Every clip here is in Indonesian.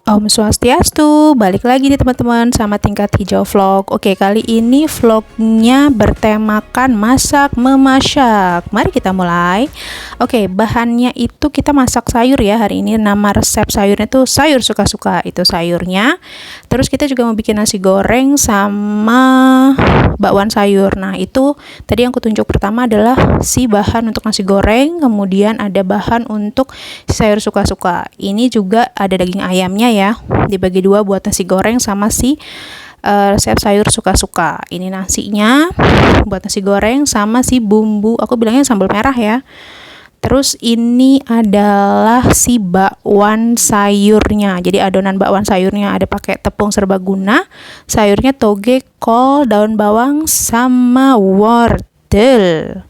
Om Swastiastu, balik lagi nih teman-teman sama Tingkat Hijau Vlog. Oke, kali ini vlognya bertemakan masak memasak. Mari kita mulai. Oke, bahannya itu kita masak sayur ya hari ini. Nama resep sayurnya tuh sayur suka-suka, itu sayurnya. Terus kita juga mau bikin nasi goreng sama bakwan sayur. Nah, itu tadi yang kutunjuk pertama adalah si bahan untuk nasi goreng, kemudian ada bahan untuk sayur suka-suka. Ini juga ada daging ayamnya ya, dibagi dua buat nasi goreng sama si resep sayur suka-suka. Ini nasinya buat nasi goreng sama si bumbu, aku bilangnya sambal merah ya. Terus ini adalah si bakwan sayurnya. Jadi adonan bakwan sayurnya ada pakai tepung serbaguna, sayurnya toge, kol, daun bawang sama wortel.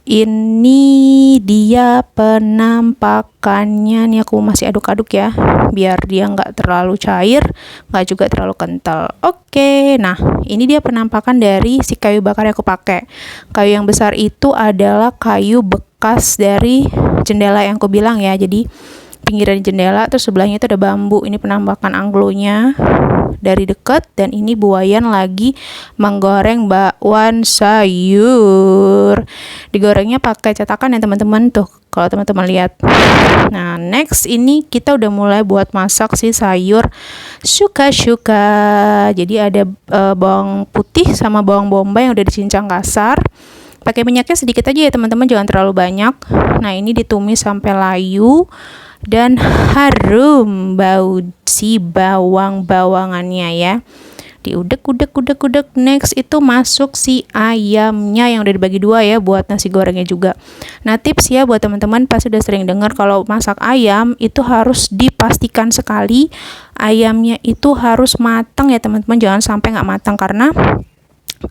Ini dia penampakannya nih, aku masih aduk-aduk ya biar dia nggak terlalu cair, nggak juga terlalu kental. Oke, nah ini dia penampakan dari si kayu bakar yang aku pakai. Kayu yang besar itu adalah kayu bekas dari jendela yang aku bilang ya, jadi pinggiran jendela, terus sebelahnya itu ada bambu. Ini penampakan anglonya dari dekat, dan ini buayan lagi menggoreng bakwan sayur. Digorengnya pakai cetakan ya teman-teman, tuh kalau teman-teman lihat. Nah, next ini kita udah mulai buat masak si sayur suka-suka. Jadi ada bawang putih sama bawang bombay yang udah dicincang kasar. Pakai minyaknya sedikit aja ya teman-teman, jangan terlalu banyak. Nah, ini ditumis sampai layu dan harum bau si bawang-bawangannya ya. Diudek-udek. Next itu masuk si ayamnya yang udah dibagi dua ya buat nasi gorengnya juga. Nah, tips ya buat teman-teman pasti udah sering dengar kalau masak ayam itu harus dipastikan sekali ayamnya itu harus matang ya teman-teman, jangan sampai nggak matang karena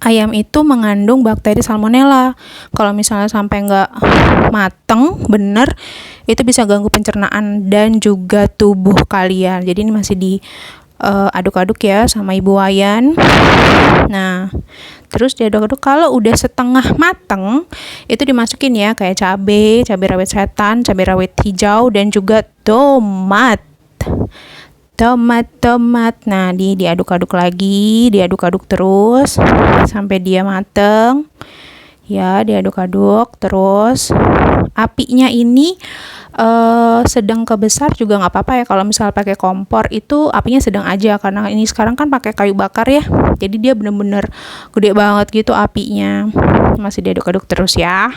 ayam itu mengandung bakteri salmonella. Kalau misalnya sampai nggak mateng bener, itu bisa ganggu pencernaan dan juga tubuh kalian. Jadi ini masih di aduk-aduk ya sama Ibu Wayan. Nah, terus diaduk-aduk. Kalau udah setengah mateng, itu dimasukin ya kayak cabai rawit setan, cabai rawit hijau, dan juga tomat. Nah, diaduk-aduk lagi, diaduk-aduk terus sampai dia mateng ya, diaduk-aduk terus. Apinya ini sedang ke besar juga nggak apa-apa ya. Kalau misal pakai kompor itu apinya sedang aja, karena ini sekarang kan pakai kayu bakar ya, jadi dia bener-bener gede banget gitu apinya. Masih diaduk-aduk terus ya,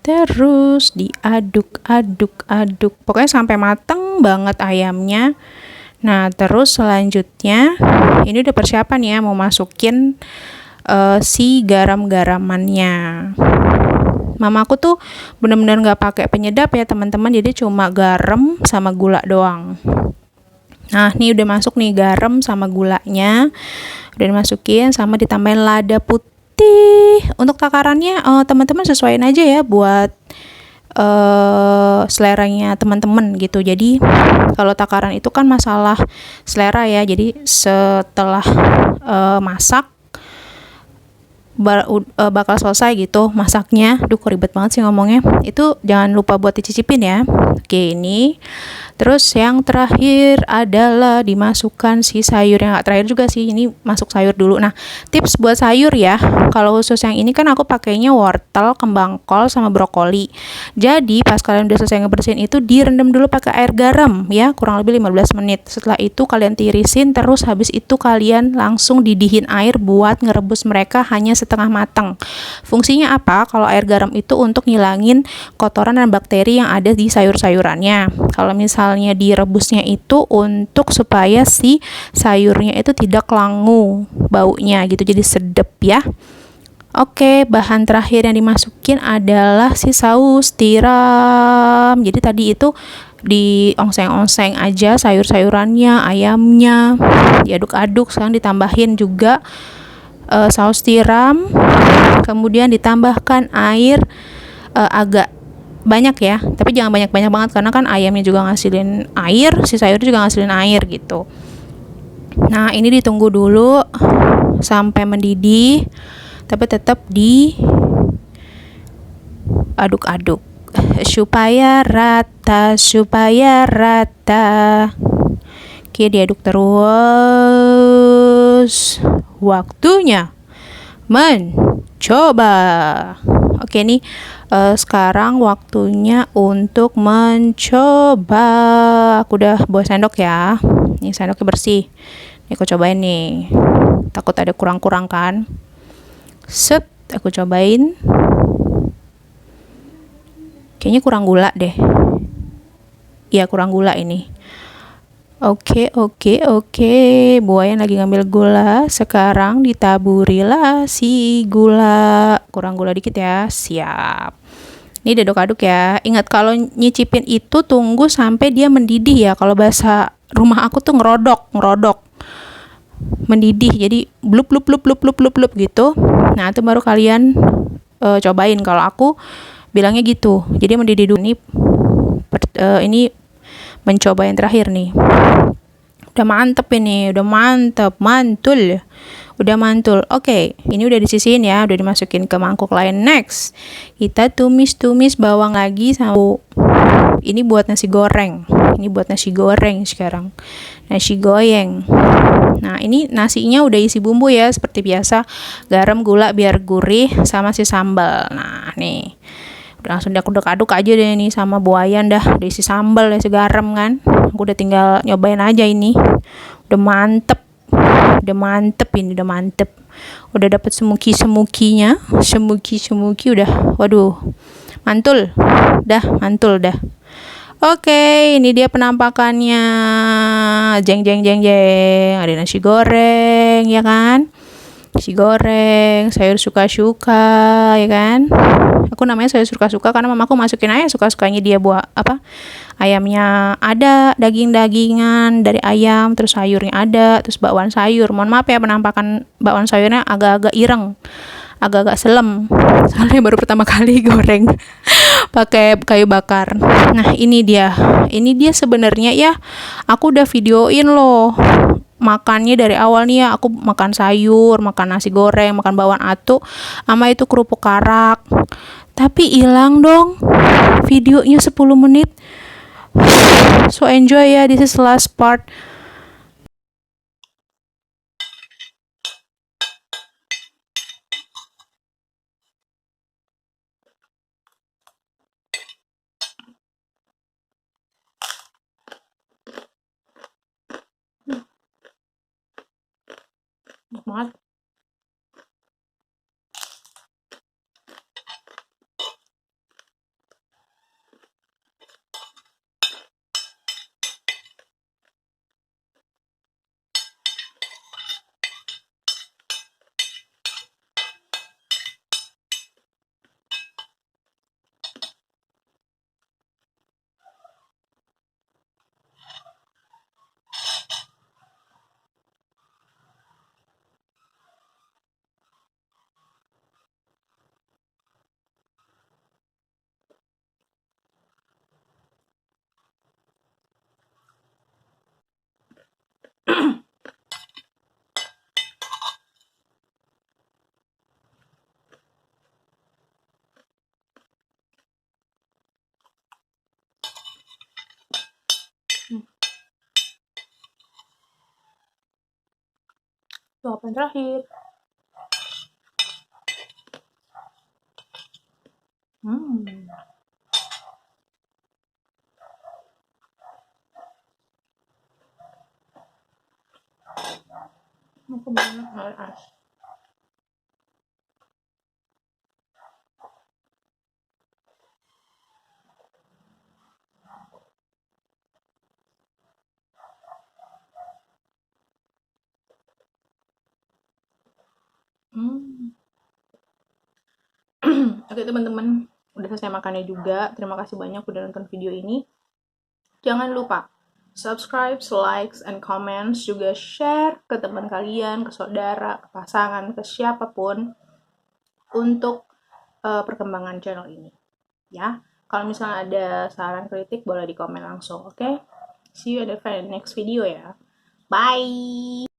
terus diaduk-aduk pokoknya sampai mateng banget ayamnya. Nah, terus selanjutnya ini udah persiapan ya, mau masukin si garam-garamannya. Mamaku tuh bener-bener nggak pakai penyedap ya teman-teman, jadi cuma garam sama gula doang. Nah, ini udah masuk nih garam sama gulanya, udah dimasukin sama ditambahin lada putih. Untuk takarannya teman-teman sesuaiin aja ya buat seleranya teman-teman gitu. Jadi kalau takaran itu kan masalah selera ya, jadi setelah masak bakal selesai gitu masaknya. Kok ribet banget sih ngomongnya. Itu jangan lupa buat dicicipin ya. Oke, ini terus yang terakhir adalah dimasukkan si sayur. Yang terakhir juga sih, ini masuk sayur dulu. Nah, tips buat sayur ya, kalau khusus yang ini kan aku pakainya wortel, kembang kol, sama brokoli. Jadi pas kalian udah selesai ngebersihin itu, direndam dulu pakai air garam ya, kurang lebih 15 menit. Setelah itu kalian tirisin, terus habis itu kalian langsung didihin air buat ngerebus mereka hanya setengah matang. Fungsinya apa? Kalau air garam itu untuk ngilangin kotoran dan bakteri yang ada di sayur-sayurannya. Kalau misalnya direbusnya itu untuk supaya si sayurnya itu tidak langu baunya gitu, jadi sedep ya. Oke, bahan terakhir yang dimasukin adalah si saus tiram. Jadi tadi itu di ongseng-ongseng aja sayur-sayurannya, ayamnya, diaduk-aduk. Sekarang ditambahin juga saus tiram, kemudian ditambahkan air agak banyak ya, tapi jangan banyak-banyak banget karena kan ayamnya juga ngasilin air, si sayur juga ngasilin air gitu. Nah, ini ditunggu dulu sampai mendidih, tapi tetap diaduk-aduk. supaya rata, supaya rata. Oke, diaduk terus. Waktunya mencoba. Oke nih, sekarang waktunya untuk mencoba. Aku udah bawa sendok ya. Ini sendoknya bersih. Ini aku cobain nih. Takut ada kurang-kurang kan. Set, aku cobain. Kayaknya kurang gula deh. Iya, kurang gula ini. Oke. Buaya lagi ngambil gula. Sekarang ditaburilah si gula. Kurang gula dikit ya. Siap. Ini diaduk-aduk ya. Ingat kalau nyicipin itu tunggu sampai dia mendidih ya. Kalau bahasa rumah aku tuh ngerodok. Mendidih. Jadi blup gitu. Nah, itu baru kalian cobain. Kalau aku bilangnya gitu. Jadi mendidih dulu. Ini mencoba yang terakhir nih. Udah mantep ini, udah mantul. Udah mantul. Oke, ini udah disisihin ya, udah dimasukin ke mangkuk lain. Next, kita tumis bawang lagi sama ini buat nasi goreng. Ini buat nasi goreng sekarang. Nasi goyeng. Nah, ini nasinya udah isi bumbu ya, seperti biasa. Garam, gula biar gurih sama si sambal. Nah, nih. Udah langsung diaduk-aduk aja deh nih sama buayan dah. Udah isi sambal, isi garam kan. Aku udah tinggal nyobain aja ini. Udah mantep ini, udah mantep. Udah dapet semuki-semukinya. Semuki udah. Waduh. Mantul dah. Oke, ini dia penampakannya. Jeng. Ada nasi goreng, ya kan? Nasi goreng, sayur suka-suka, ya kan? Aku namanya sayur suka-suka karena mamaku masukin aja suka-sukanya dia buat apa? Ayamnya ada, daging-dagingan dari ayam, terus sayurnya ada, terus bakwan sayur. Mohon maaf ya penampakan bakwan sayurnya agak-agak ireng. Agak-agak selem. Soalnya baru pertama kali goreng pakai kayu bakar. Nah, ini dia. Ini dia sebenarnya ya. Aku udah videoin loh. Makannya dari awal nih ya, aku makan sayur, makan nasi goreng, makan bawang atu, sama itu kerupuk karak. Tapi hilang dong videonya 10 menit. So enjoy ya, this is the last part. Banget. Jawaban terakhir. Aku banyak as. Oke teman-teman, udah selesai makannya juga. Terima kasih banyak udah nonton video ini. Jangan lupa subscribe, likes, and comments, juga share ke teman kalian, ke saudara, ke pasangan, ke siapapun untuk perkembangan channel ini. Ya, kalau misalnya ada saran kritik boleh di komen langsung, oke? See you in the next video ya. Bye!